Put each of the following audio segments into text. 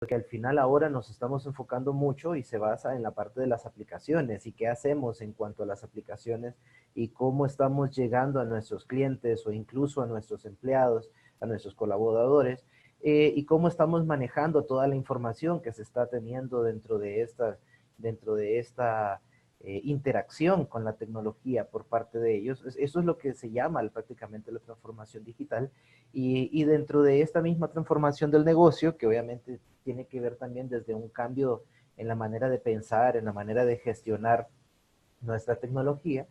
porque al final ahora nos estamos enfocando mucho y se basa en la parte de las aplicaciones y qué hacemos en cuanto a las aplicaciones y cómo estamos llegando a nuestros clientes o incluso a nuestros empleados, a nuestros colaboradores, y cómo estamos manejando toda la información que se está teniendo dentro de esta interacción con la tecnología por parte de ellos. Eso es lo que se llama prácticamente la transformación digital. Y dentro de esta misma transformación del negocio, que obviamente tiene que ver también desde un cambio en la manera de pensar, en la manera de gestionar nuestra tecnología,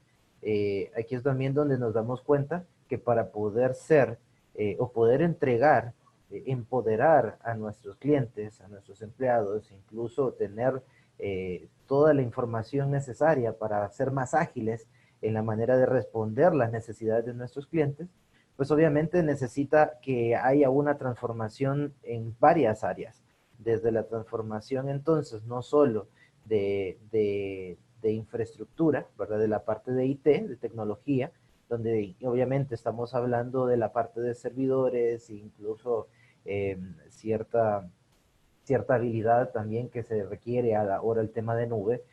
aquí es también donde nos damos cuenta que para poder ser o poder entregar, empoderar a nuestros clientes, a nuestros empleados, incluso tener toda la información necesaria para ser más ágiles en la manera de responder las necesidades de nuestros clientes, pues obviamente necesita que haya una transformación en varias áreas. Desde la transformación entonces, no solo de infraestructura, ¿verdad? De la parte de IT, de tecnología, donde obviamente estamos hablando de la parte de servidores, incluso cierta habilidad también que se requiere ahora el tema de nube.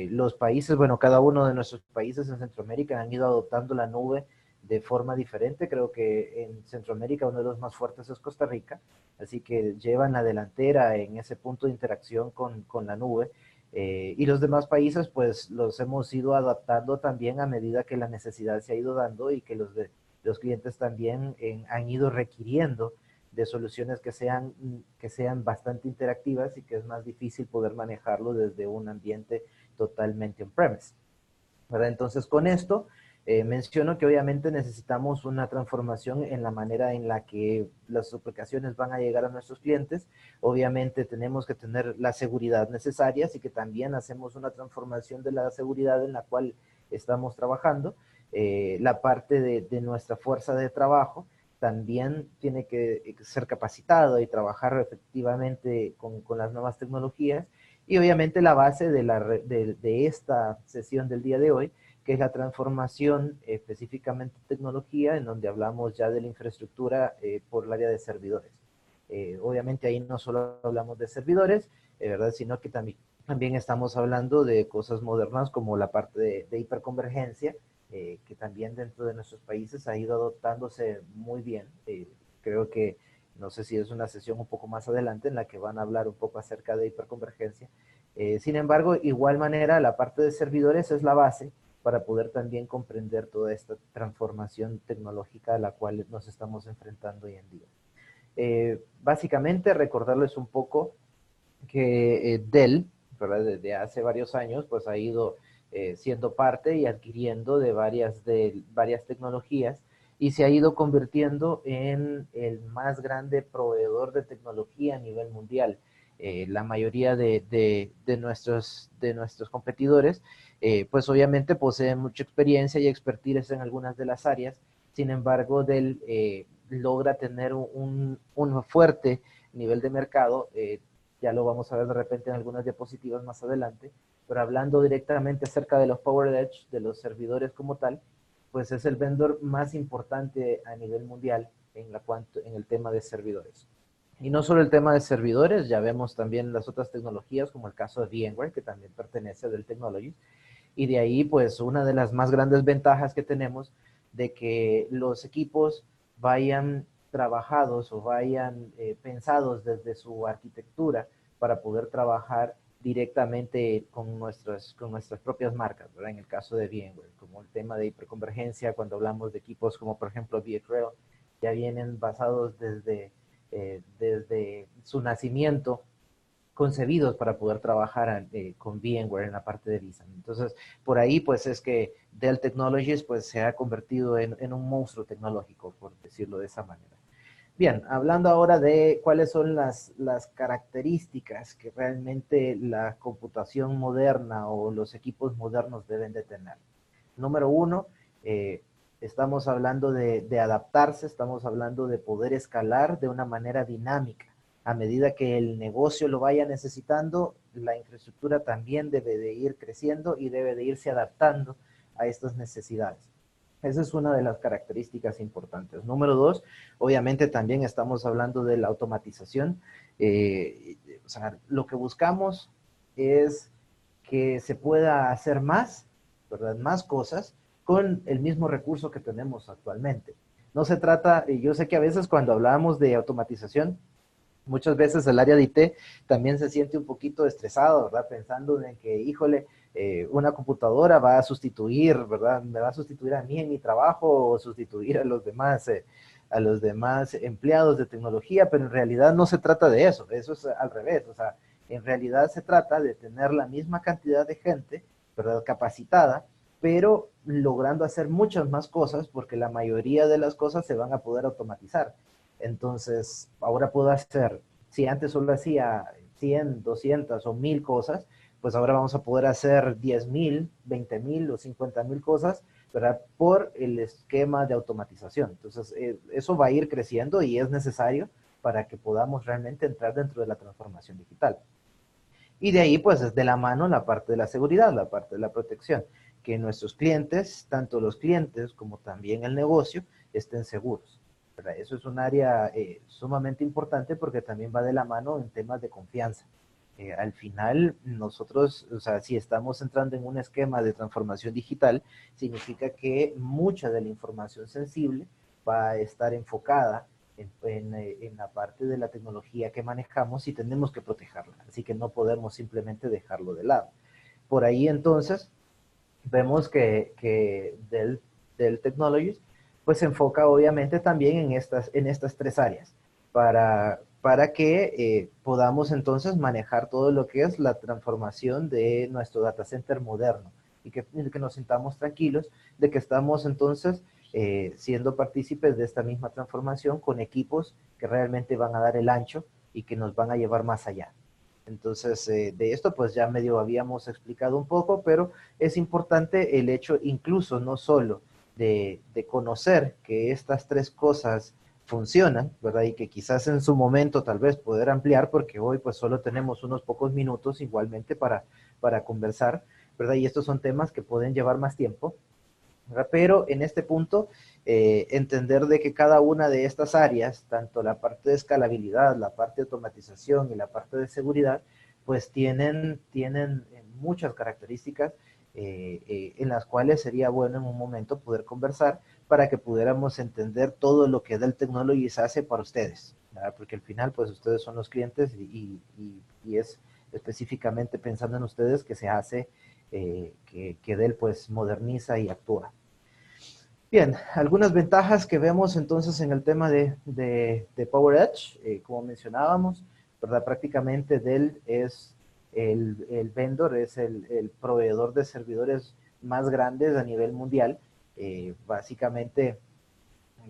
Los países, bueno, cada uno de nuestros países en Centroamérica han ido adoptando la nube de forma diferente. Creo que en Centroamérica uno de los más fuertes es Costa Rica, así que llevan la delantera en ese punto de interacción con la nube. Y los demás países, pues los hemos ido adaptando también a medida que la necesidad se ha ido dando y que los clientes también han ido requiriendo de soluciones que sean bastante interactivas y que es más difícil poder manejarlo desde un ambiente totalmente on-premise. Entonces, con esto menciono que obviamente necesitamos una transformación en la manera en la que las aplicaciones van a llegar a nuestros clientes. Obviamente tenemos que tener la seguridad necesaria, así que también hacemos una transformación de la seguridad en la cual estamos trabajando. La parte de nuestra fuerza de trabajo también tiene que ser capacitado y trabajar efectivamente con las nuevas tecnologías. Y obviamente la base de esta sesión del día de hoy, que es la transformación específicamente tecnología, en donde hablamos ya de la infraestructura por el área de servidores. Obviamente ahí no solo hablamos de servidores, ¿verdad? Sino que también estamos hablando de cosas modernas como la parte de hiperconvergencia, que también dentro de nuestros países ha ido adoptándose muy bien. Creo que no sé si es una sesión un poco más adelante en la que van a hablar un poco acerca de hiperconvergencia. Sin embargo, igual manera, la parte de servidores es la base para poder también comprender toda esta transformación tecnológica a la cual nos estamos enfrentando hoy en día. Básicamente, recordarles un poco que Dell, ¿verdad? Desde hace varios años, pues ha ido siendo parte y adquiriendo de varias tecnologías y se ha ido convirtiendo en el más grande proveedor de tecnología a nivel mundial. La mayoría de nuestros competidores, pues obviamente poseen mucha experiencia y expertise en algunas de las áreas. Sin embargo, Dell logra tener un fuerte nivel de mercado. Ya lo vamos a ver de repente en algunas diapositivas más adelante, pero hablando directamente acerca de los Power Edge, de los servidores como tal, pues es el vendor más importante a nivel mundial en el tema de servidores. Y no solo el tema de servidores, ya vemos también las otras tecnologías, como el caso de VMware, que también pertenece a Dell Technologies, y de ahí, pues, una de las más grandes ventajas que tenemos de que los equipos vayan trabajados o vayan pensados desde su arquitectura para poder trabajar directamente con nuestras propias marcas, ¿verdad? En el caso de VMware, como el tema de hiperconvergencia, cuando hablamos de equipos como por ejemplo VxRail, ya vienen basados desde su nacimiento concebidos para poder trabajar con VMware en la parte de vSAN. Entonces, por ahí pues es que Dell Technologies pues se ha convertido en un monstruo tecnológico, por decirlo de esa manera. Bien, hablando ahora de cuáles son las características que realmente la computación moderna o los equipos modernos deben de tener. Número uno, estamos hablando de adaptarse, estamos hablando de poder escalar de una manera dinámica. A medida que el negocio lo vaya necesitando, la infraestructura también debe de ir creciendo y debe de irse adaptando a estas necesidades. Esa es una de las características importantes. Número dos, obviamente también estamos hablando de la automatización. O sea, lo que buscamos es que se pueda hacer más, ¿verdad? Más cosas con el mismo recurso que tenemos actualmente. No se trata, y yo sé que a veces cuando hablamos de automatización, muchas veces el área de IT también se siente un poquito estresado, ¿verdad? Pensando en que, híjole, una computadora va a sustituir, ¿verdad? Me va a sustituir a mí en mi trabajo o sustituir a los demás empleados de tecnología, pero en realidad no se trata de eso es al revés, o sea, en realidad se trata de tener la misma cantidad de gente, ¿verdad? Capacitada, pero logrando hacer muchas más cosas porque la mayoría de las cosas se van a poder automatizar. Entonces, ahora puedo hacer, si antes solo hacía 100, 200 o 1000 cosas, pues ahora vamos a poder hacer 10,000, 20,000 o 50,000 cosas, ¿verdad? Por el esquema de automatización. Entonces, eso va a ir creciendo y es necesario para que podamos realmente entrar dentro de la transformación digital. Y de ahí, pues, es de la mano la parte de la seguridad, la parte de la protección, que nuestros clientes, tanto los clientes como también el negocio, estén seguros. ¿Verdad? Eso es un área sumamente importante porque también va de la mano en temas de confianza. Al final, nosotros, o sea, si estamos entrando en un esquema de transformación digital, significa que mucha de la información sensible va a estar enfocada en la parte de la tecnología que manejamos y tenemos que protegerla. Así que no podemos simplemente dejarlo de lado. Por ahí entonces vemos que Dell Technologies pues se enfoca obviamente también en estas tres áreas para que podamos entonces manejar todo lo que es la transformación de nuestro data center moderno y que nos sintamos tranquilos de que estamos entonces siendo partícipes de esta misma transformación con equipos que realmente van a dar el ancho y que nos van a llevar más allá. Entonces, de esto pues ya medio habíamos explicado un poco, pero es importante el hecho incluso no solo de conocer que estas tres cosas funcionan, ¿verdad? Y que quizás en su momento tal vez poder ampliar, porque hoy pues solo tenemos unos pocos minutos igualmente para conversar, ¿verdad? Y estos son temas que pueden llevar más tiempo, ¿verdad? Pero en este punto, entender de que cada una de estas áreas, tanto la parte de escalabilidad, la parte de automatización y la parte de seguridad, pues tienen muchas características en las cuales sería bueno en un momento poder conversar para que pudiéramos entender todo lo que Dell Technologies hace para ustedes, ¿verdad? Porque al final, pues ustedes son los clientes y es específicamente pensando en ustedes que se hace que Dell pues moderniza y actúa. Bien, algunas ventajas que vemos entonces en el tema de Power Edge, como mencionábamos, ¿verdad? Prácticamente Dell es el vendor, es el proveedor de servidores más grandes a nivel mundial. Básicamente,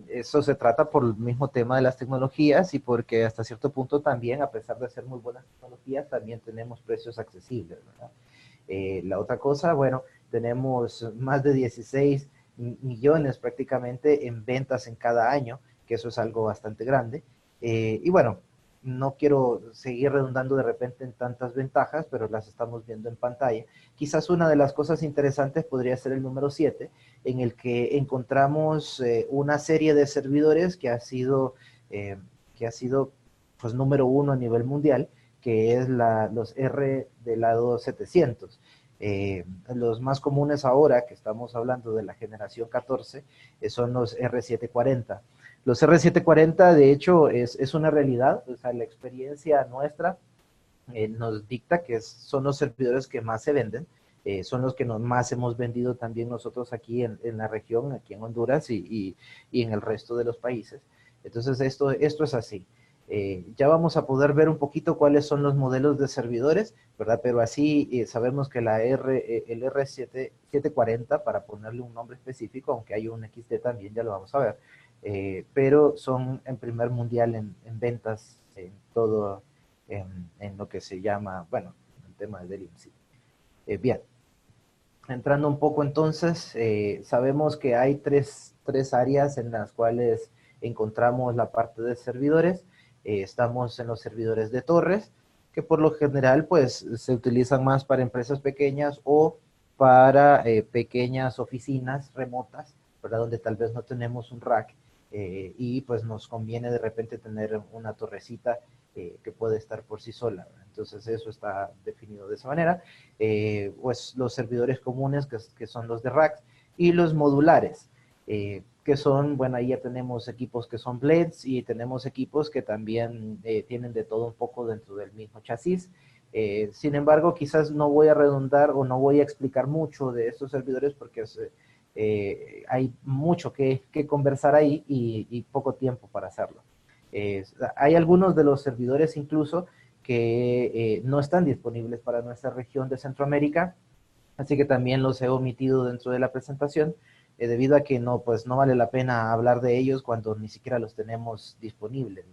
eso se trata por el mismo tema de las tecnologías y porque hasta cierto punto también, a pesar de ser muy buenas tecnologías, también tenemos precios accesibles, ¿verdad? La otra cosa, bueno, tenemos más de 16 millones prácticamente en ventas en cada año, que eso es algo bastante grande. Y bueno, no quiero seguir redundando de repente en tantas ventajas, pero las estamos viendo en pantalla. Quizás una de las cosas interesantes podría ser el número 7, en el que encontramos una serie de servidores eh, que ha sido pues número uno a nivel mundial, que es los R del lado 700. Los más comunes ahora, que estamos hablando de la generación 14, son los R740. Los R740, de hecho, es una realidad, o sea, la experiencia nuestra nos dicta que son los servidores que más se venden, son los que más hemos vendido también nosotros aquí en la región, aquí en Honduras y en el resto de los países. Entonces, esto es así. Ya vamos a poder ver un poquito cuáles son los modelos de servidores, ¿verdad? Pero así sabemos que el R740, para ponerle un nombre específico, aunque hay un XT también, ya lo vamos a ver, pero son en primer mundial en ventas en todo, en lo que se llama, bueno, el tema del IMSI. Bien, entrando un poco entonces, sabemos que hay tres áreas en las cuales encontramos la parte de servidores. Estamos en los servidores de torres, que por lo general pues se utilizan más para empresas pequeñas o para pequeñas oficinas remotas, ¿verdad? Donde tal vez no tenemos un rack y pues nos conviene de repente tener una torrecita que puede estar por sí sola. Entonces eso está definido de esa manera. Pues los servidores comunes que son los de racks y los modulares. Que son, bueno, ahí ya tenemos equipos que son blades y tenemos equipos que también tienen de todo un poco dentro del mismo chasis. Sin embargo, quizás no voy a redundar o no voy a explicar mucho de estos servidores porque hay mucho que conversar ahí y poco tiempo para hacerlo. Hay algunos de los servidores incluso que no están disponibles para nuestra región de Centroamérica, así que también los he omitido dentro de la presentación, debido a que no, pues no vale la pena hablar de ellos cuando ni siquiera los tenemos disponibles.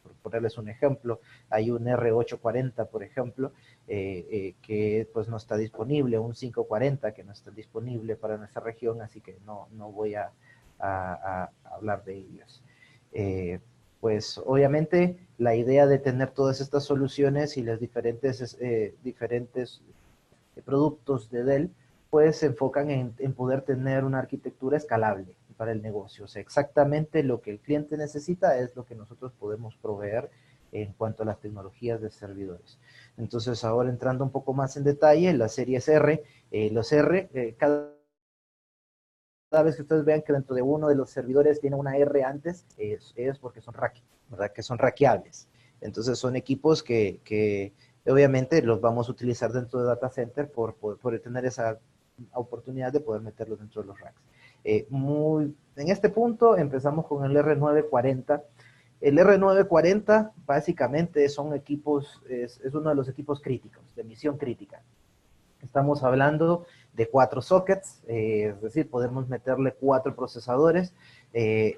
Por ponerles un ejemplo, hay un R840, por ejemplo, que pues no está disponible, un 540 que no está disponible para nuestra región, así que no voy a hablar de ellos. Pues obviamente la idea de tener todas estas soluciones y las diferentes productos de Dell, pues se enfocan en poder tener una arquitectura escalable para el negocio. O sea, exactamente lo que el cliente necesita es lo que nosotros podemos proveer en cuanto a las tecnologías de servidores. Entonces, ahora entrando un poco más en detalle, las series R, los R, cada vez que ustedes vean que dentro de uno de los servidores tiene una R antes, es porque son rack, ¿verdad? Que son rackeables. Entonces son equipos que obviamente los vamos a utilizar dentro de data center por tener esa oportunidad de poder meterlos dentro de los racks. En este punto empezamos con el R940. El R940 básicamente son equipos, es uno de los equipos críticos, de misión crítica. Estamos hablando de 4 sockets, es decir, podemos meterle 4 procesadores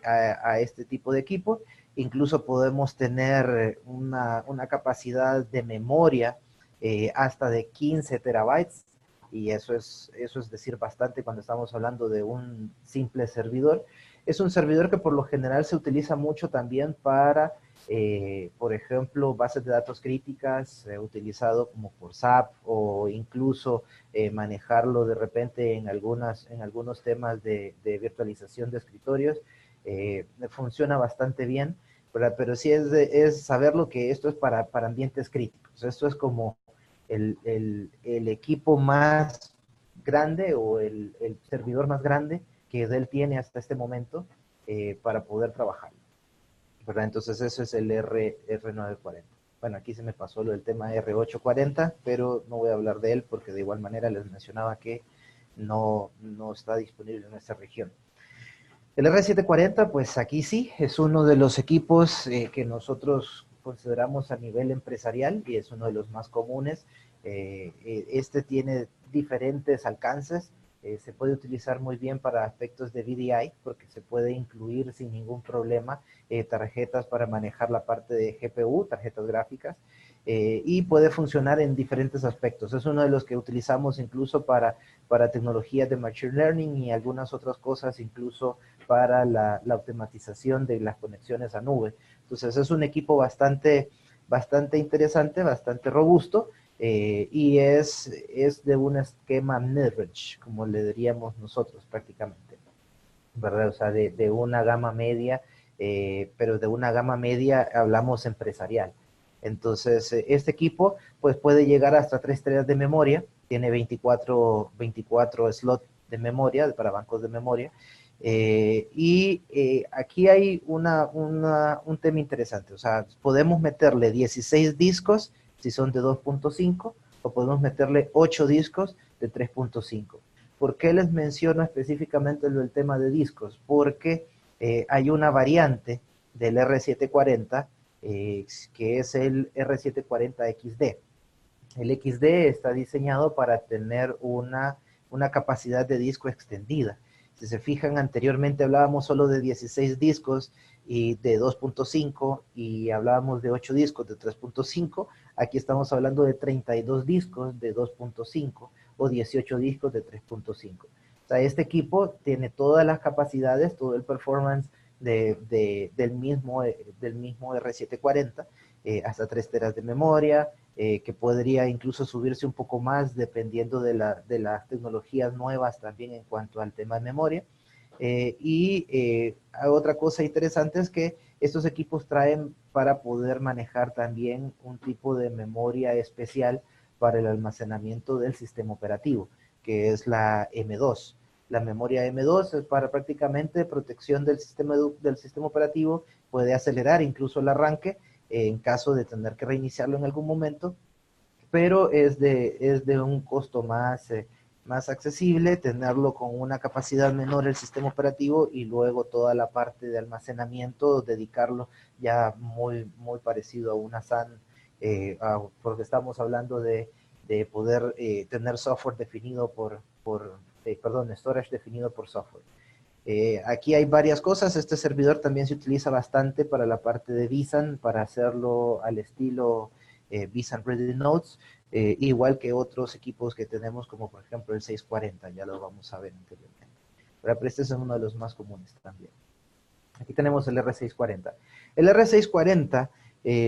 a este tipo de equipo. Incluso podemos tener una capacidad de memoria hasta de 15 terabytes, y eso es decir bastante cuando estamos hablando de un simple servidor. Es un servidor que por lo general se utiliza mucho también para por ejemplo, bases de datos críticas, utilizado como por SAP, o incluso manejarlo de repente en algunos temas de virtualización de escritorios. Funciona bastante bien, ¿verdad? Pero sí es saber lo que esto es para ambientes críticos. Esto es como el equipo más grande o el servidor más grande que Dell tiene hasta este momento para poder trabajar, ¿verdad? Entonces eso es el R940. Bueno, aquí se me pasó lo del tema R840, pero no voy a hablar de él porque de igual manera les mencionaba que no está disponible en nuestra región. El R740, pues aquí sí, es uno de los equipos que nosotros consideramos a nivel empresarial y es uno de los más comunes. Este tiene diferentes alcances. Se puede utilizar muy bien para aspectos de VDI porque se puede incluir sin ningún problema tarjetas para manejar la parte de GPU, tarjetas gráficas, y puede funcionar en diferentes aspectos. Es uno de los que utilizamos incluso para tecnologías de Machine Learning y algunas otras cosas, incluso para la automatización de las conexiones a nube. Entonces es un equipo bastante interesante, bastante robusto, y es de un esquema mid-range, como le diríamos nosotros prácticamente, ¿verdad? O sea, de una gama media, pero de una gama media hablamos empresarial. Entonces, este equipo pues puede llegar hasta 3 teras de memoria, tiene 24 slots de memoria, para bancos de memoria, aquí hay un tema interesante. O sea, podemos meterle 16 discos si son de 2.5, o podemos meterle 8 discos de 3.5. ¿Por qué les menciono específicamente el tema de discos? Porque hay una variante del R740 que es el R740XD. El XD está diseñado para tener una capacidad de disco extendida. Si se fijan, anteriormente hablábamos solo de 16 discos y de 2.5, y hablábamos de 8 discos de 3.5. Aquí estamos hablando de 32 discos de 2.5 o 18 discos de 3.5. O sea, este equipo tiene todas las capacidades, todo el performance del mismo R740, hasta 3 teras de memoria, que podría incluso subirse un poco más dependiendo de las tecnologías nuevas también en cuanto al tema de memoria. Otra cosa interesante es que estos equipos traen para poder manejar también un tipo de memoria especial para el almacenamiento del sistema operativo, que es la M2. La memoria M2 es para prácticamente protección del sistema operativo, puede acelerar incluso el arranque en caso de tener que reiniciarlo en algún momento, pero es de un costo más accesible, tenerlo con una capacidad menor el sistema operativo y luego toda la parte de almacenamiento, dedicarlo ya muy parecido a una SAN, porque estamos hablando de poder tener software definido perdón, storage definido por software. Aquí hay varias cosas. Este servidor también se utiliza bastante para la parte de vSAN, para hacerlo al estilo vSAN Ready Nodes, igual que otros equipos que tenemos, como por ejemplo el 640, ya lo vamos a ver anteriormente. Pero este es uno de los más comunes también. Aquí tenemos el R640. El R640,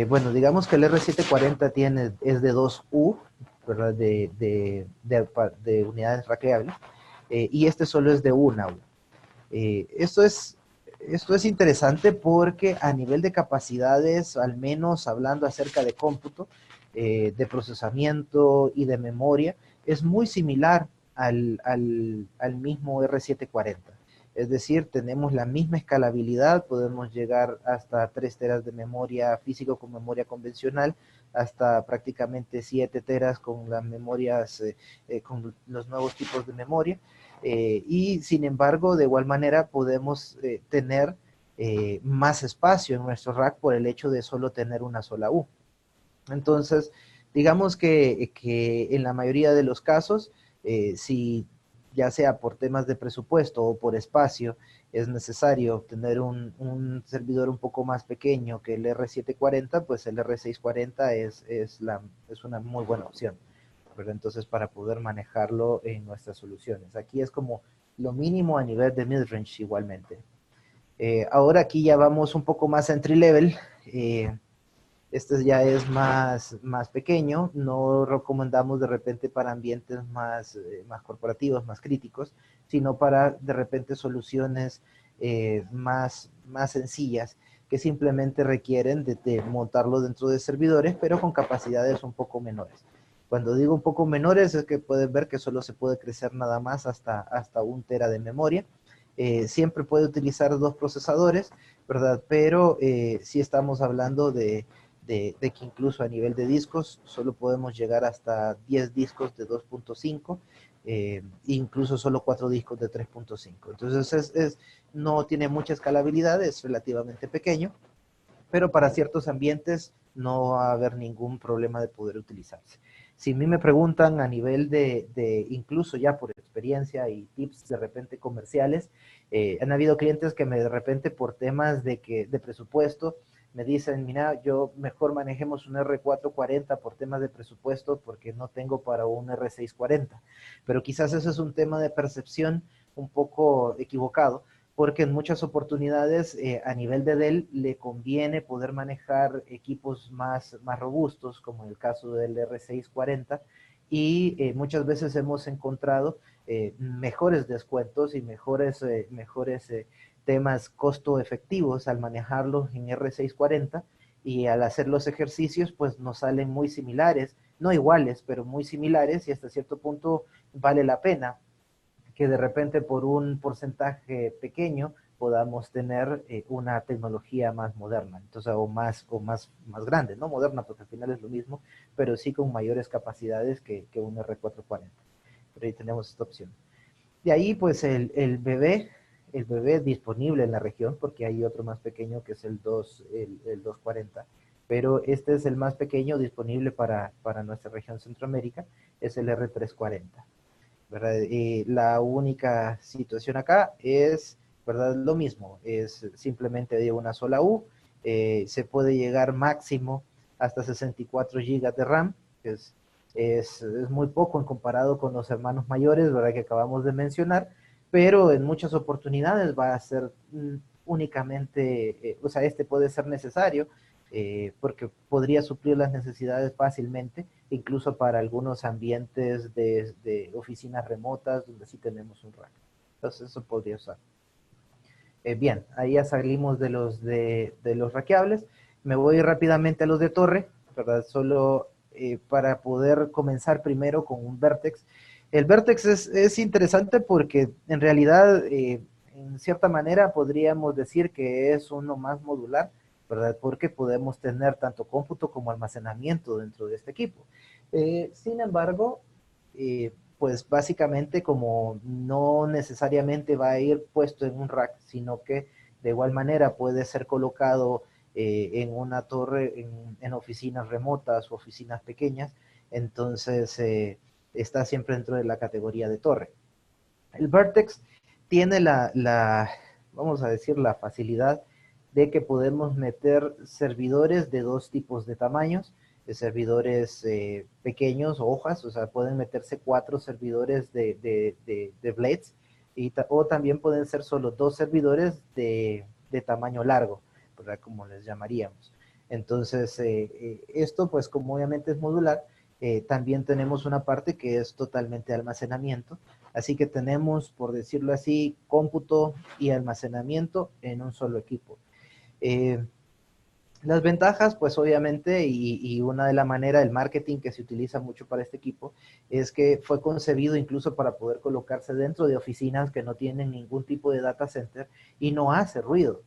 bueno, digamos que el R740 es de 2U, ¿verdad? De unidades rackeables, y este solo es de una U. Esto es interesante porque a nivel de capacidades, al menos hablando acerca de cómputo, de procesamiento y de memoria, es muy similar al mismo R740. Es decir, tenemos la misma escalabilidad, podemos llegar hasta 3 teras de memoria físico con memoria convencional, hasta prácticamente 7 teras con las memorias, con los nuevos tipos de memoria. Y sin embargo, de igual manera podemos tener más espacio en nuestro rack por el hecho de solo tener una sola U. Entonces, digamos que en la mayoría de los casos, si ya sea por temas de presupuesto o por espacio, es necesario tener un servidor un poco más pequeño que el R740, pues el R640 es una muy buena opción, ¿verdad? Entonces, para poder manejarlo en nuestras soluciones. Aquí es como lo mínimo a nivel de midrange igualmente. Ahora aquí ya vamos un poco más entry level. Este ya es más pequeño, no recomendamos de repente para ambientes más corporativos, más críticos, sino para de repente soluciones más sencillas que simplemente requieren de montarlo dentro de servidores, pero con capacidades un poco menores. Cuando digo un poco menores es que pueden ver que solo se puede crecer nada más hasta 1 tera de memoria. Siempre puede utilizar 2 procesadores, ¿verdad? Pero si estamos hablando de que incluso a nivel de discos solo podemos llegar hasta 10 discos de 2.5, incluso solo 4 discos de 3.5. Entonces no tiene mucha escalabilidad, es relativamente pequeño, pero para ciertos ambientes no va a haber ningún problema de poder utilizarse. Si a mí me preguntan a nivel incluso ya por experiencia y tips de repente comerciales, han habido clientes que de repente por temas de presupuesto me dicen, mira, yo mejor manejemos un R440 por temas de presupuesto porque no tengo para un R640. Pero quizás eso es un tema de percepción un poco equivocado, porque en muchas oportunidades a nivel de Dell le conviene poder manejar equipos más robustos, como en el caso del R640, y muchas veces hemos encontrado mejores descuentos y mejores temas costo efectivos al manejarlos en R640, y al hacer los ejercicios pues nos salen muy similares, no iguales, pero muy similares, y hasta cierto punto vale la pena que de repente por un porcentaje pequeño podamos tener una tecnología más moderna, entonces, más grande, no moderna porque al final es lo mismo, pero sí con mayores capacidades que un R440. Pero ahí tenemos esta opción. De ahí pues el bebé disponible en la región, porque hay otro más pequeño que es el 240, pero este es el más pequeño disponible para nuestra región Centroamérica, es el R340. ¿Verdad? La única situación acá es, ¿verdad? Lo mismo, es simplemente de una sola U, se puede llegar máximo hasta 64 GB de RAM, que es muy poco en comparado con los hermanos mayores, ¿verdad? Que acabamos de mencionar, pero en muchas oportunidades va a ser únicamente, o sea, este puede ser necesario, porque podría suplir las necesidades fácilmente, incluso para algunos ambientes de oficinas remotas donde sí tenemos un rack. Entonces eso podría usar. Bien, ahí ya salimos de los raqueables. Me voy rápidamente a los de torre, ¿verdad? Solo para poder comenzar primero con un vértex. El vértex es interesante porque en realidad, en cierta manera, podríamos decir que es uno más modular, ¿verdad? Porque podemos tener tanto cómputo como almacenamiento dentro de este equipo. Sin embargo, pues básicamente como no necesariamente va a ir puesto en un rack, sino que de igual manera puede ser colocado en una torre, en oficinas remotas o oficinas pequeñas, entonces está siempre dentro de la categoría de torre. El Vertex tiene vamos a decir, la facilidad de que podemos meter servidores de dos tipos de tamaños, de servidores pequeños, hojas, o sea, pueden meterse 4 servidores de Blades, o también pueden ser solo 2 servidores de tamaño largo, ¿verdad? Como les llamaríamos. Entonces, esto pues como obviamente es modular, también tenemos una parte que es totalmente almacenamiento, así que tenemos, por decirlo así, cómputo y almacenamiento en un solo equipo. Eh, las ventajas, pues obviamente, y una de la manera, el marketing que se utiliza mucho para este equipo, es que fue concebido incluso para poder colocarse dentro de oficinas que no tienen ningún tipo de data center y no hace ruido.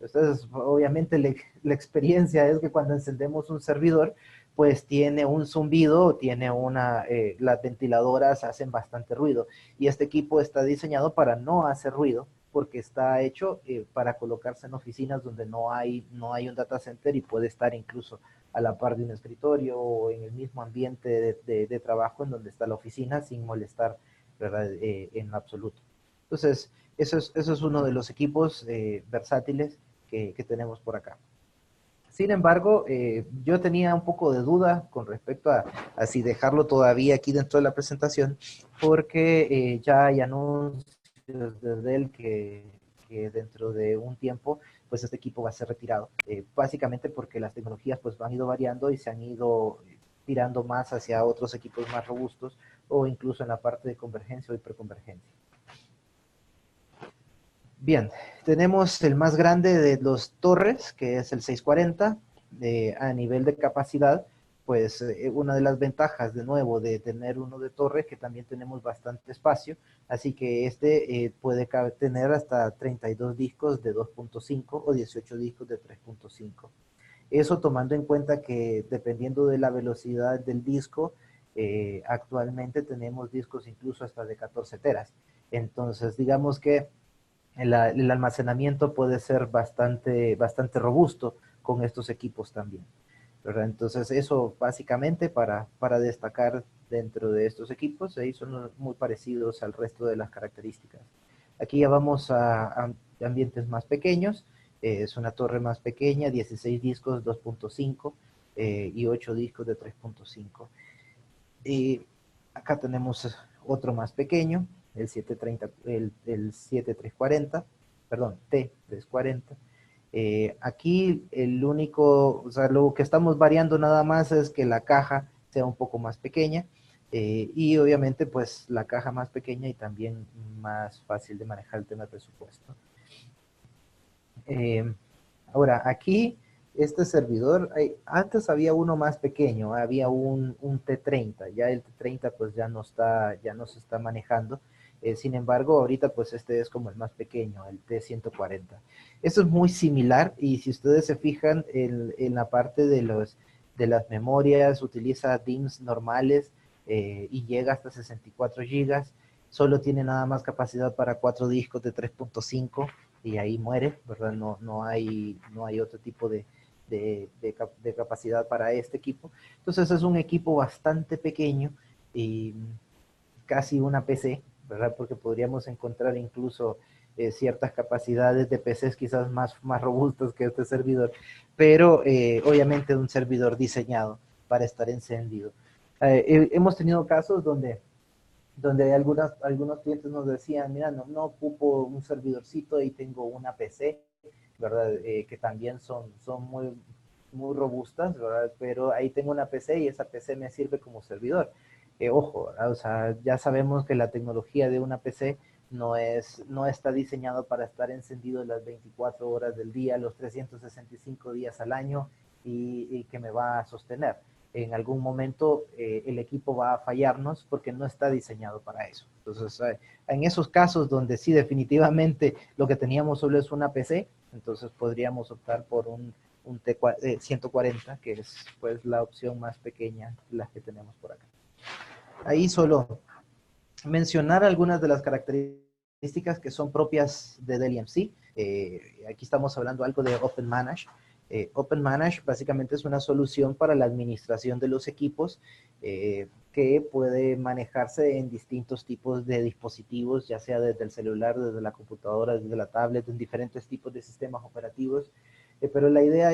Entonces, obviamente, la experiencia es que cuando encendemos un servidor, pues tiene un zumbido, tiene las ventiladoras hacen bastante ruido. Y este equipo está diseñado para no hacer ruido, porque está hecho para colocarse en oficinas donde no hay un data center y puede estar incluso a la par de un escritorio o en el mismo ambiente de trabajo en donde está la oficina sin molestar, ¿verdad? En absoluto. Entonces, eso es uno de los equipos versátiles que tenemos por acá. Sin embargo, yo tenía un poco de duda con respecto a si dejarlo todavía aquí dentro de la presentación, porque ya hay anuncios de Dell que dentro de un tiempo, pues este equipo va a ser retirado. Básicamente porque las tecnologías pues han ido variando y se han ido tirando más hacia otros equipos más robustos o incluso en la parte de convergencia o hiperconvergencia. Bien, tenemos el más grande de los torres, que es el 640, a nivel de capacidad, pues una de las ventajas de nuevo de tener uno de torre, que también tenemos bastante espacio, así que este puede tener hasta 32 discos de 2.5 o 18 discos de 3.5. Eso tomando en cuenta que dependiendo de la velocidad del disco, actualmente tenemos discos incluso hasta de 14 teras. Entonces, digamos que el almacenamiento puede ser bastante robusto con estos equipos también, ¿verdad? Entonces eso básicamente para destacar dentro de estos equipos, ahí son muy parecidos al resto de las características. Aquí ya vamos a ambientes más pequeños, es una torre más pequeña, 16 discos 2.5 y 8 discos de 3.5. Y acá tenemos otro más pequeño, el 730, el 7340, perdón, T340. Aquí el único, o sea, lo que estamos variando nada más es que la caja sea un poco más pequeña y obviamente pues la caja más pequeña y también más fácil de manejar el tema de presupuesto. Eh, Ahora, aquí, este servidor, antes había uno más pequeño, había un T30, ya el T30 pues ya no se está manejando, sin embargo, ahorita pues este es como el más pequeño, el T140. Esto es muy similar y si ustedes se fijan en la parte de las memorias, utiliza DIMMs normales y llega hasta 64 gigas, solo tiene nada más capacidad para 4 discos de 3.5 y ahí muere, ¿verdad? No hay otro tipo de capacidad para este equipo. Entonces es un equipo bastante pequeño y casi una PC, ¿verdad? Porque podríamos encontrar incluso ciertas capacidades de PCs quizás más robustos que este servidor, pero obviamente un servidor diseñado para estar encendido. Hemos tenido casos donde algunos clientes nos decían, mira, no ocupo un servidorcito y tengo una PC, ¿verdad? Que también son muy robustas, ¿verdad? Pero ahí tengo una PC y esa PC me sirve como servidor. Ojo, ¿verdad? O sea, ya sabemos que la tecnología de una PC no está diseñado para estar encendido las 24 horas del día, los 365 días al año y que me va a sostener. En algún momento el equipo va a fallarnos porque no está diseñado para eso. Entonces, en esos casos donde sí definitivamente lo que teníamos solo es una PC, entonces podríamos optar por un T140, que es pues la opción más pequeña, la que tenemos por acá. Ahí solo mencionar algunas de las características que son propias de Dell EMC. Aquí estamos hablando algo de OpenManage. OpenManage básicamente es una solución para la administración de los equipos que puede manejarse en distintos tipos de dispositivos, ya sea desde el celular, desde la computadora, desde la tablet, en diferentes tipos de sistemas operativos. Pero la idea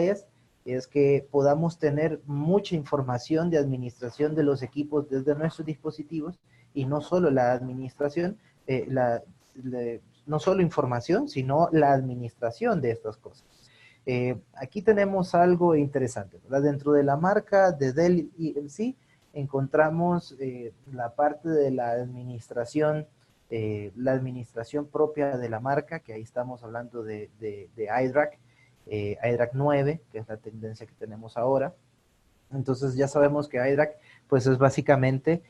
es que podamos tener mucha información de administración de los equipos desde nuestros dispositivos y no solo la administración, no solo información, sino la administración de estas cosas. Aquí tenemos algo interesante, ¿verdad? Dentro de la marca de Dell EMC encontramos la parte de la administración propia de la marca, que ahí estamos hablando de iDRAC, iDRAC 9, que es la tendencia que tenemos ahora. Entonces ya sabemos que iDRAC pues es básicamente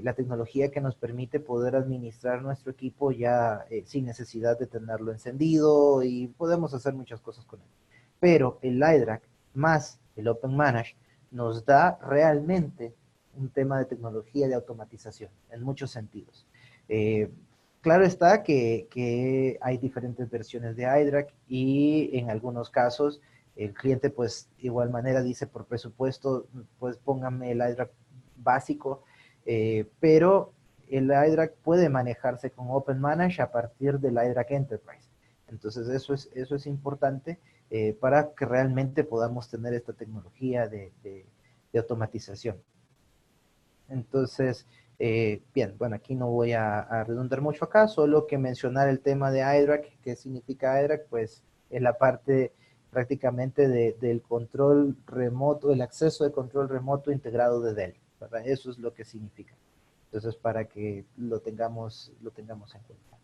la tecnología que nos permite poder administrar nuestro equipo ya sin necesidad de tenerlo encendido y podemos hacer muchas cosas con él. Pero el iDRAC más el OpenManage nos da realmente un tema de tecnología de automatización en muchos sentidos. Claro está que hay diferentes versiones de iDRAC y en algunos casos el cliente pues de igual manera dice por presupuesto pues pónganme el iDRAC básico, pero el iDRAC puede manejarse con OpenManage a partir del iDRAC Enterprise. Entonces eso es importante para que realmente podamos tener esta tecnología de automatización. Entonces, bien, bueno, aquí no voy a redundar mucho acá, solo que mencionar el tema de iDRAC. ¿Qué significa iDRAC? Pues es la parte prácticamente del control remoto, el acceso de control remoto integrado de Dell, ¿verdad? Eso es lo que significa. Entonces, para que lo tengamos en cuenta.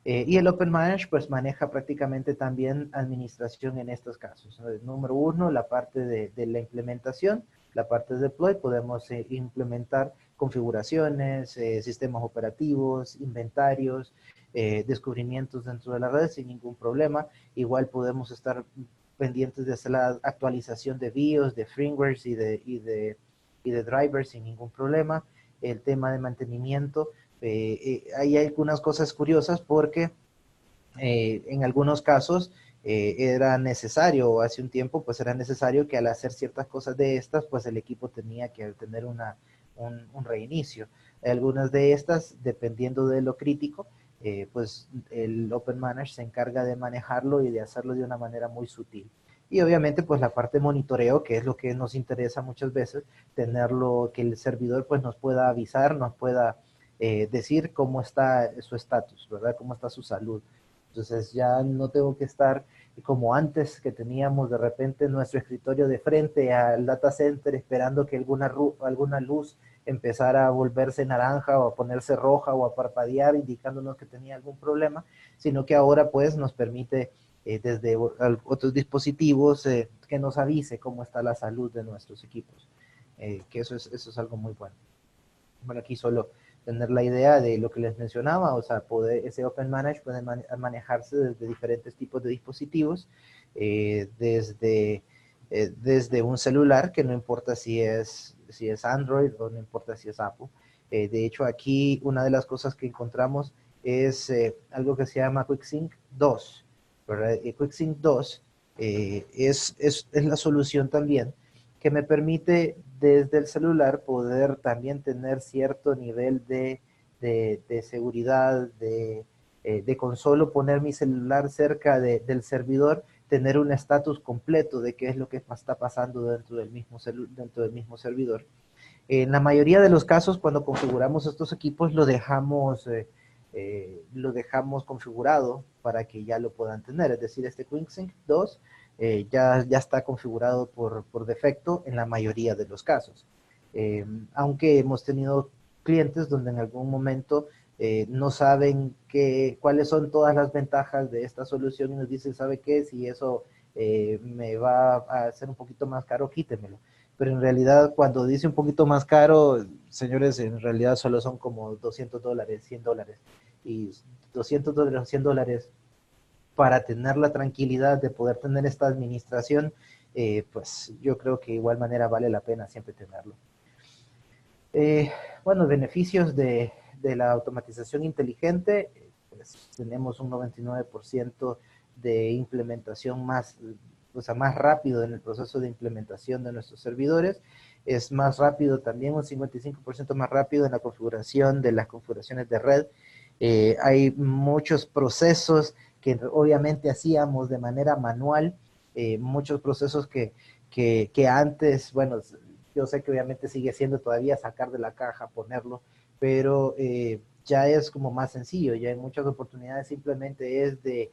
Y el OpenManage pues maneja prácticamente también administración en estos casos. Número uno, la parte de la implementación, la parte de deploy, podemos implementar configuraciones, sistemas operativos, inventarios, descubrimientos dentro de la red sin ningún problema. Igual podemos estar pendientes de hacer la actualización de BIOS, de firmwares y de drivers sin ningún problema. El tema de mantenimiento, hay algunas cosas curiosas porque en algunos casos era necesario, hace un tiempo, pues era necesario que al hacer ciertas cosas de estas, pues el equipo tenía que tener un reinicio. Algunas de estas, dependiendo de lo crítico, pues el OpenManage se encarga de manejarlo y de hacerlo de una manera muy sutil. Y obviamente pues la parte de monitoreo, que es lo que nos interesa muchas veces, tenerlo, que el servidor pues nos pueda avisar, nos pueda decir cómo está su estatus, ¿verdad? Cómo está su salud. Entonces ya no tengo que estar como antes que teníamos de repente nuestro escritorio de frente al data center esperando que alguna luz empezara a volverse naranja o a ponerse roja o a parpadear indicándonos que tenía algún problema, sino que ahora pues nos permite desde otros dispositivos que nos avise cómo está la salud de nuestros equipos, que eso es algo muy bueno. Bueno, aquí solo tener la idea de lo que les mencionaba, o sea, ese OpenManage puede manejarse desde diferentes tipos de dispositivos, desde un celular, que no importa si es Android o no importa si es Apple. De hecho, aquí una de las cosas que encontramos es algo que se llama QuickSync 2, ¿verdad? QuickSync 2 es la solución también que me permite desde el celular poder también tener cierto nivel de seguridad, con solo poner mi celular cerca del servidor, tener un estatus completo de qué es lo que está pasando dentro del mismo servidor. En la mayoría de los casos, cuando configuramos estos equipos, lo dejamos configurado para que ya lo puedan tener. Es decir, este QuickSync 2 ya está configurado por defecto en la mayoría de los casos. Aunque hemos tenido clientes donde en algún momento no saben cuáles son todas las ventajas de esta solución y nos dicen, ¿sabe qué? Si eso me va a hacer un poquito más caro, quítemelo. Pero en realidad cuando dice un poquito más caro, señores, en realidad solo son como $200, $100. Y $200, $100 para tener la tranquilidad de poder tener esta administración, pues yo creo que de igual manera vale la pena siempre tenerlo. Eh, bueno, beneficios de la automatización inteligente, pues tenemos un 99% de implementación más, o sea, más rápido en el proceso de implementación de nuestros servidores. Es más rápido también, un 55% más rápido en la configuración de las configuraciones de red. Hay muchos procesos que obviamente hacíamos de manera manual, muchos procesos que antes, bueno, yo sé que obviamente sigue siendo todavía sacar de la caja, ponerlo, pero ya es como más sencillo, ya en muchas oportunidades simplemente es de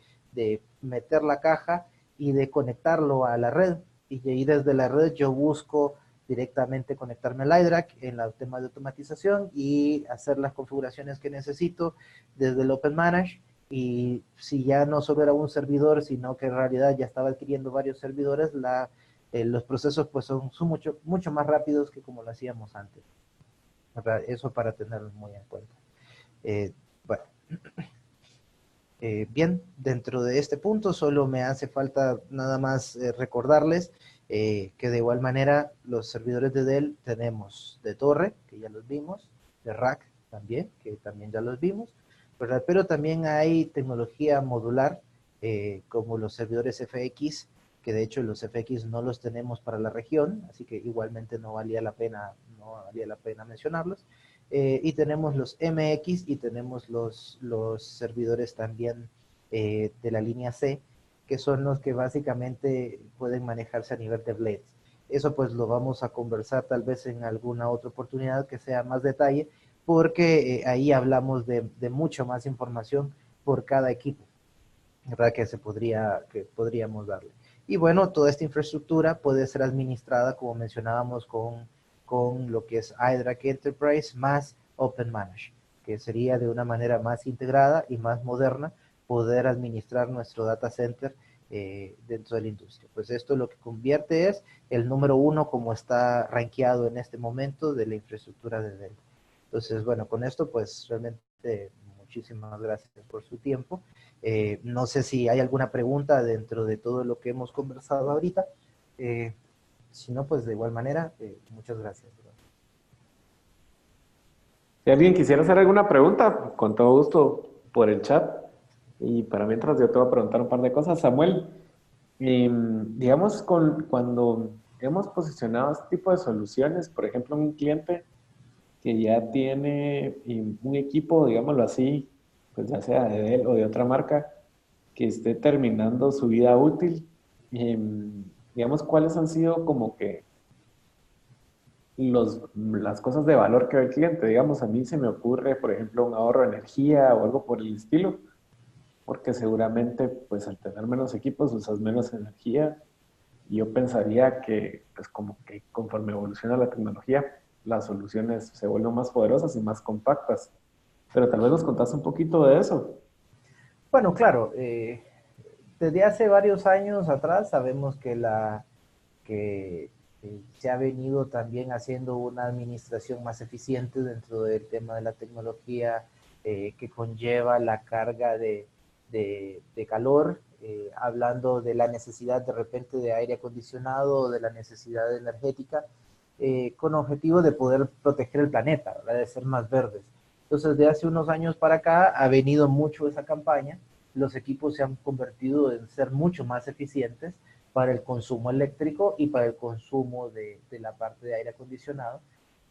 meter la caja y de conectarlo a la red, y de ahí desde la red yo busco directamente conectarme al iDRAC en los temas de automatización y hacer las configuraciones que necesito desde el Open Manage. Y si ya no solo era un servidor, sino que en realidad ya estaba adquiriendo varios servidores, los procesos pues son mucho más rápidos que como lo hacíamos antes. Eso para tenerlo muy en cuenta. Bueno, bien, dentro de este punto solo me hace falta nada más recordarles que de igual manera los servidores de Dell tenemos de torre, que ya los vimos, de rack también, que también ya los vimos, ¿verdad? Pero también hay tecnología modular, como los servidores FX, que de hecho los FX no los tenemos para la región, así que igualmente no valía la pena mencionarlos. Y tenemos los MX y tenemos los servidores también de la línea C, que son los que básicamente pueden manejarse a nivel de Blades. Eso pues lo vamos a conversar tal vez en alguna otra oportunidad que sea más detalle, porque ahí hablamos de mucho más información por cada equipo, ¿verdad? Que podríamos darle. Y bueno, toda esta infraestructura puede ser administrada, como mencionábamos, con lo que es iDRAC Enterprise más Open Manage, que sería de una manera más integrada y más moderna poder administrar nuestro data center dentro de la industria. Pues esto lo que convierte es el número uno como está rankeado en este momento de la infraestructura de Dell. Entonces, bueno, con esto pues realmente muchísimas gracias por su tiempo. No sé si hay alguna pregunta dentro de todo lo que hemos conversado ahorita. Si no, pues de igual manera, muchas gracias. Si alguien quisiera hacer alguna pregunta, con todo gusto por el chat. Y para mientras yo te voy a preguntar un par de cosas. Samuel, digamos, cuando hemos posicionado este tipo de soluciones, por ejemplo, un cliente que ya tiene un equipo, digámoslo así, pues ya sea de Dell o de otra marca, que esté terminando su vida útil, digamos, ¿cuáles han sido como que las cosas de valor que ve el cliente? Digamos, a mí se me ocurre, por ejemplo, un ahorro de energía o algo por el estilo, porque seguramente, pues al tener menos equipos usas menos energía, y yo pensaría que, pues como que conforme evoluciona la tecnología, las soluciones se vuelven más poderosas y más compactas. Pero tal vez nos contás un poquito de eso. Bueno, claro, desde hace varios años atrás sabemos que se ha venido también haciendo una administración más eficiente dentro del tema de la tecnología que conlleva la carga de calor, hablando de la necesidad de repente de aire acondicionado o de la necesidad energética, con objetivo de poder proteger el planeta, ¿verdad? De ser más verdes. Entonces, de hace unos años para acá ha venido mucho esa campaña. Los equipos se han convertido en ser mucho más eficientes para el consumo eléctrico y para el consumo de la parte de aire acondicionado.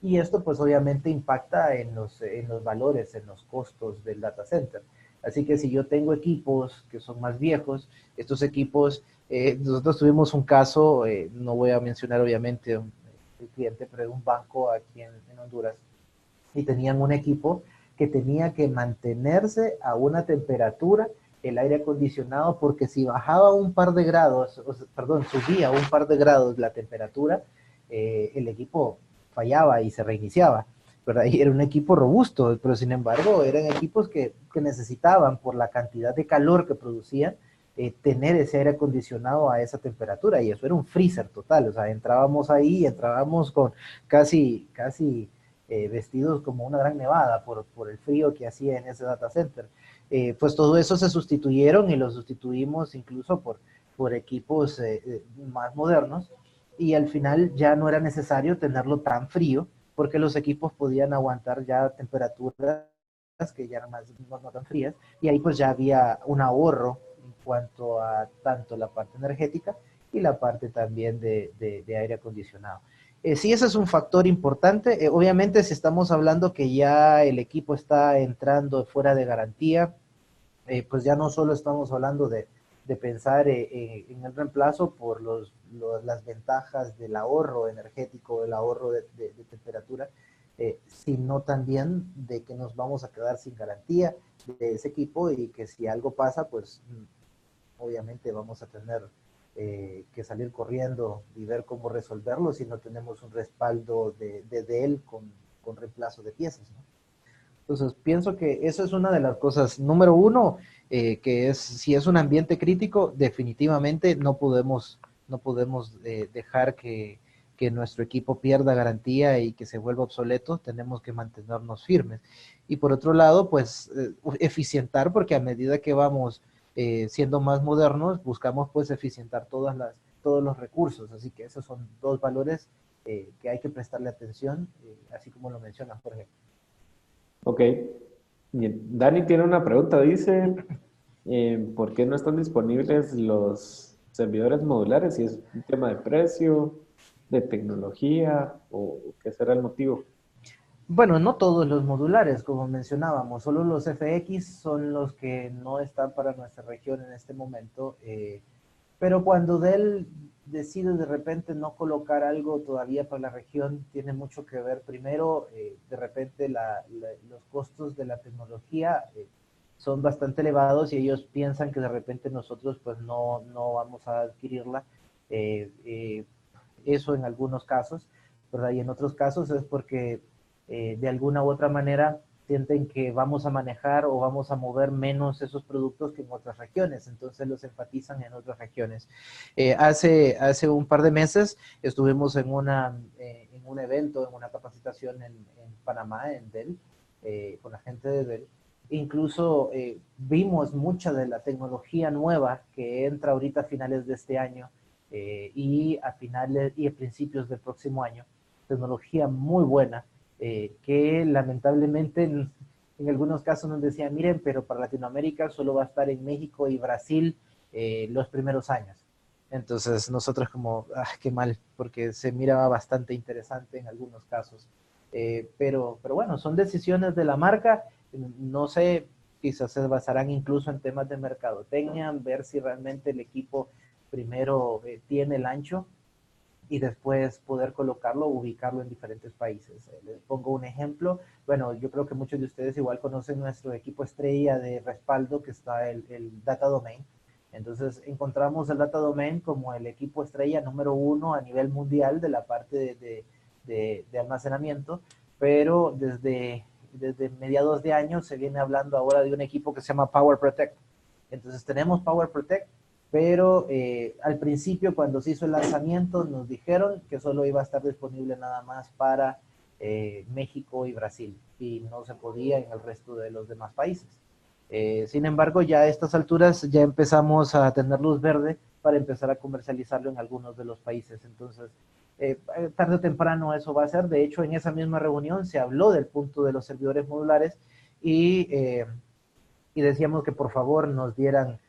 Y esto pues obviamente impacta en los valores, en los costos del data center. Así que si yo tengo equipos que son más viejos, estos equipos, nosotros tuvimos un caso, no voy a mencionar obviamente el cliente, pero de un banco aquí en Honduras, y tenían un equipo que tenía que mantenerse a una temperatura el aire acondicionado, porque si bajaba un par de grados, perdón, subía un par de grados la temperatura, el equipo fallaba y se reiniciaba. ¿verdad? Y era un equipo robusto, pero sin embargo eran equipos que necesitaban, por la cantidad de calor que producían, tener ese aire acondicionado a esa temperatura, y eso era un freezer total. O sea, entrábamos ahí, entrábamos con casi vestidos como una gran nevada por el frío que hacía en ese data center. Pues todo eso se sustituyeron y lo sustituimos incluso por equipos más modernos, y al final ya no era necesario tenerlo tan frío, porque los equipos podían aguantar ya temperaturas que ya eran más, no tan frías, y ahí pues ya había un ahorro en cuanto a tanto la parte energética y la parte también de aire acondicionado. Sí, ese es un factor importante. Obviamente, si estamos hablando que ya el equipo está entrando fuera de garantía, pues ya no solo estamos hablando de pensar en el reemplazo por las ventajas del ahorro energético, del ahorro de temperatura, sino también de que nos vamos a quedar sin garantía de ese equipo, y que si algo pasa, pues obviamente vamos a tener que salir corriendo y ver cómo resolverlo si no tenemos un respaldo de él con reemplazo de piezas, ¿no? Entonces, pienso que eso es una de las cosas. Número uno, que es, si es un ambiente crítico, definitivamente no podemos dejar que nuestro equipo pierda garantía y que se vuelva obsoleto. Tenemos que mantenernos firmes. Y por otro lado, pues, eficientar, porque a medida que vamos siendo más modernos, buscamos pues eficientar todos los recursos. Así que esos son dos valores que hay que prestarle atención, así como lo mencionas, Jorge. Ok. Bien. Dani tiene una pregunta, dice, ¿por qué no están disponibles los servidores modulares? Si es un tema de precio, de tecnología o qué será el motivo. Bueno, no todos los modulares, como mencionábamos, solo los FX son los que no están para nuestra región en este momento, pero cuando Dell decide de repente no colocar algo todavía para la región, tiene mucho que ver, primero, de repente los costos de la tecnología son bastante elevados, y ellos piensan que de repente nosotros pues no vamos a adquirirla. Eh, eh, Eso en algunos casos, ¿verdad? Y en otros casos es porque de alguna u otra manera sienten que vamos a manejar o vamos a mover menos esos productos que en otras regiones, entonces los enfatizan en otras regiones. Hace un par de meses estuvimos en un evento, en una capacitación en Panamá, en Dell, con la gente de Dell. Incluso vimos mucha de la tecnología nueva que entra ahorita a finales de este año, y a finales y a principios del próximo año. Tecnología muy buena, que lamentablemente en algunos casos nos decían, miren, pero para Latinoamérica solo va a estar en México y Brasil los primeros años. Entonces nosotros como, qué mal, porque se miraba bastante interesante en algunos casos. Pero bueno, son decisiones de la marca. No sé, quizás se basarán incluso en temas de mercadotecnia, ver si realmente el equipo primero tiene el ancho, y después poder colocarlo, ubicarlo en diferentes países. Les pongo un ejemplo. Bueno, yo creo que muchos de ustedes igual conocen nuestro equipo estrella de respaldo, que está el Data Domain. Entonces encontramos el Data Domain como el equipo estrella número uno a nivel mundial de la parte de almacenamiento, pero desde mediados de año se viene hablando ahora de un equipo que se llama Power Protect. Entonces tenemos Power Protect, pero al principio, cuando se hizo el lanzamiento, nos dijeron que solo iba a estar disponible nada más para México y Brasil, y no se podía en el resto de los demás países. Sin embargo, ya a estas alturas ya empezamos a tener luz verde para empezar a comercializarlo en algunos de los países. Entonces, tarde o temprano eso va a ser. De hecho, en esa misma reunión se habló del punto de los servidores modulares, y, eh, y decíamos que por favor nos dieran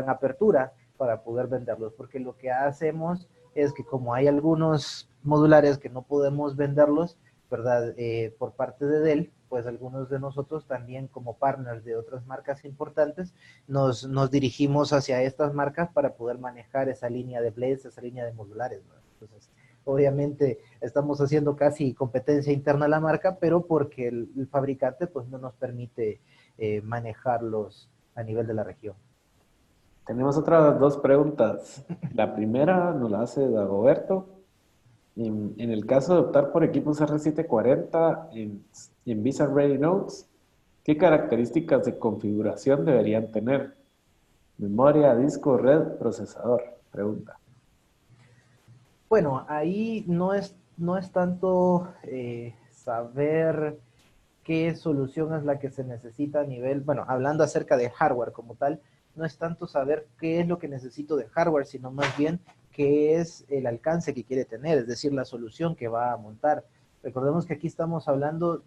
apertura para poder venderlos, porque lo que hacemos es que, como hay algunos modulares que no podemos venderlos, ¿verdad? Por parte de Dell, pues algunos de nosotros también, como partners de otras marcas importantes, nos dirigimos hacia estas marcas para poder manejar esa línea de blades, esa línea de modulares, ¿no? Entonces, obviamente estamos haciendo casi competencia interna a la marca, pero porque el fabricante pues no nos permite manejarlos a nivel de la región. Tenemos otras dos preguntas. La primera nos la hace Dagoberto. En el caso de optar por equipos R740 en Visa Ready Notes, ¿qué características de configuración deberían tener? Memoria, disco, red, procesador. Pregunta. Bueno, ahí no es tanto saber qué solución es la que se necesita a nivel, bueno, hablando acerca de hardware como tal, no es tanto saber qué es lo que necesito de hardware, sino más bien qué es el alcance que quiere tener, es decir, la solución que va a montar. Recordemos que aquí estamos hablando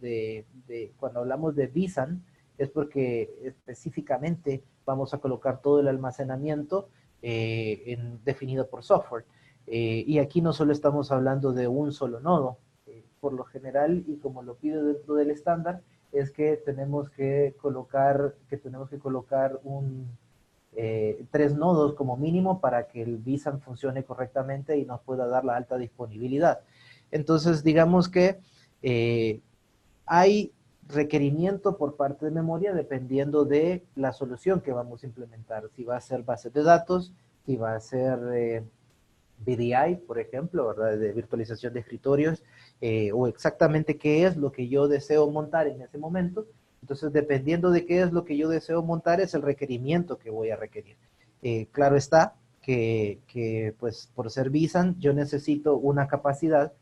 cuando hablamos de vSAN, es porque específicamente vamos a colocar todo el almacenamiento definido por software. Y aquí no solo estamos hablando de un solo nodo, por lo general y como lo pide dentro del estándar, es que tenemos que colocar tres nodos como mínimo para que el vSAN funcione correctamente y nos pueda dar la alta disponibilidad. Entonces, digamos que hay requerimiento por parte de memoria dependiendo de la solución que vamos a implementar. Si va a ser base de datos, si va a ser VDI, por ejemplo, ¿verdad? De virtualización de escritorios, o exactamente qué es lo que yo deseo montar en ese momento. Entonces, dependiendo de qué es lo que yo deseo montar, es el requerimiento que voy a requerir. Claro está pues, por ser vSAN, yo necesito una capacidad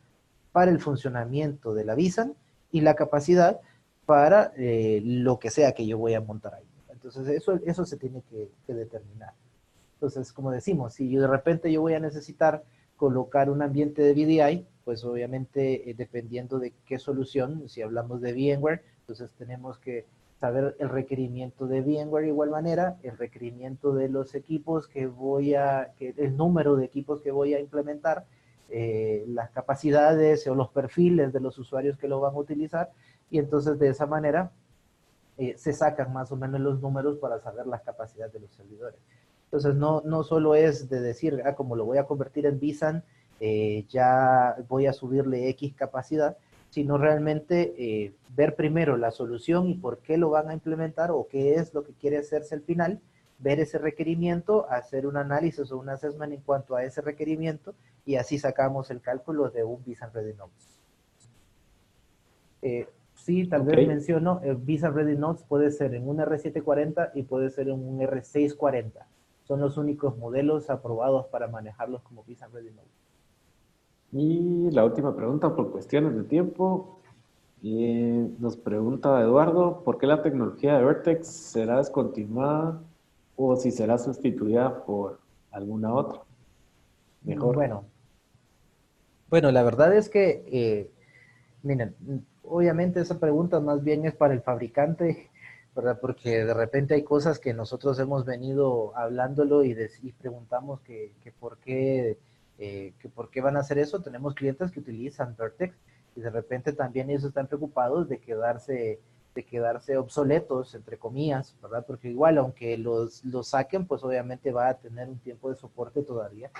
para el funcionamiento de la vSAN y la capacidad para lo que sea que yo voy a montar ahí. Entonces, eso se tiene que determinar. Entonces, como decimos, si yo de repente yo voy a necesitar colocar un ambiente de VDI, pues obviamente dependiendo de qué solución, si hablamos de VMware, entonces tenemos que saber el requerimiento de VMware de igual manera, el requerimiento de los equipos el número de equipos que voy a implementar, las capacidades o los perfiles de los usuarios que lo van a utilizar, y entonces de esa manera se sacan más o menos los números para saber las capacidades de los servidores. Entonces, no solo es de decir, como lo voy a convertir en vSAN, ya voy a subirle X capacidad, sino realmente ver primero la solución y por qué lo van a implementar o qué es lo que quiere hacerse al final, ver ese requerimiento, hacer un análisis o un assessment en cuanto a ese requerimiento y así sacamos el cálculo de un vSAN Ready Notes. Sí, tal Ok. vez menciono, Visa Ready Notes puede ser en un R740 y puede ser en un R640. Son los únicos modelos aprobados para manejarlos como Visa Ready Notes. Y la última pregunta por cuestiones de tiempo. Nos pregunta Eduardo, ¿por qué la tecnología de Vertex será descontinuada o si será sustituida por alguna otra mejor? Bueno, bueno, la verdad es que, miren, obviamente esa pregunta más bien es para el fabricante, ¿verdad? Porque de repente hay cosas que nosotros hemos venido hablándolo y preguntamos que por qué van a hacer eso. Tenemos clientes que utilizan Vertex y de repente también ellos están preocupados de quedarse obsoletos, entre comillas, ¿verdad? Porque igual, aunque los saquen, pues obviamente va a tener un tiempo de soporte todavía.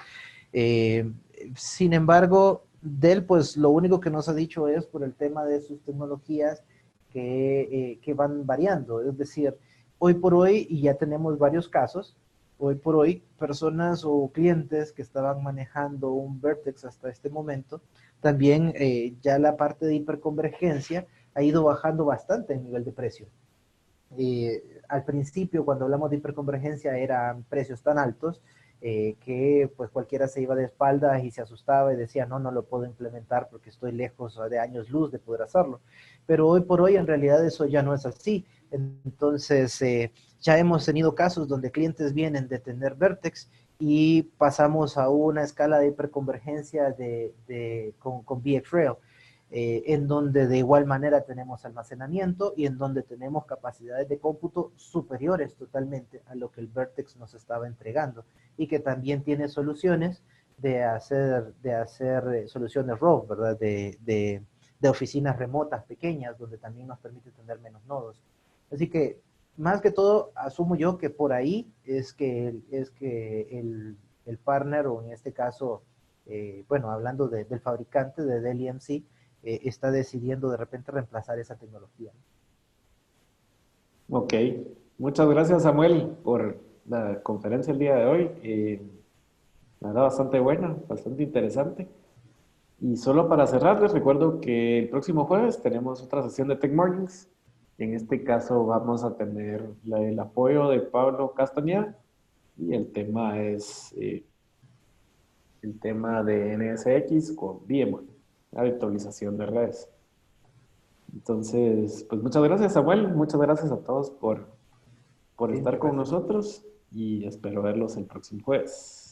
Eh, Sin embargo, Dell, pues lo único que nos ha dicho es por el tema de sus tecnologías que van variando. Es decir, hoy por hoy, y ya tenemos varios casos, hoy por hoy, personas o clientes que estaban manejando un Vertex hasta este momento, también ya la parte de hiperconvergencia ha ido bajando bastante el nivel de precio. Al principio, cuando hablamos de hiperconvergencia, eran precios tan altos que pues cualquiera se iba de espaldas y se asustaba y decía, no lo puedo implementar porque estoy lejos de años luz de poder hacerlo. Pero hoy por hoy en realidad eso ya no es así. Entonces, ya hemos tenido casos donde clientes vienen de tener Vertex y pasamos a una escala de hiperconvergencia con VxRail, en donde de igual manera tenemos almacenamiento y en donde tenemos capacidades de cómputo superiores totalmente a lo que el Vertex nos estaba entregando y que también tiene soluciones de hacer soluciones RAW, ¿verdad? De oficinas remotas pequeñas donde también nos permite tener menos nodos. Así que, más que todo, asumo yo que por ahí el partner, o en este caso, bueno, hablando del fabricante de Dell EMC, está decidiendo de repente reemplazar esa tecnología. Ok, muchas gracias Samuel por la conferencia el día de hoy. La verdad bastante buena, bastante interesante. Y solo para cerrar, les recuerdo que el próximo jueves tenemos otra sesión de Tech Mornings. En este caso vamos a tener el apoyo de Pablo Castañeda y el tema es el tema de NSX con VMware, la virtualización de redes. Entonces, pues muchas gracias, Samuel. Muchas gracias a todos por Sí, estar con gracias. nosotros y espero verlos el próximo jueves.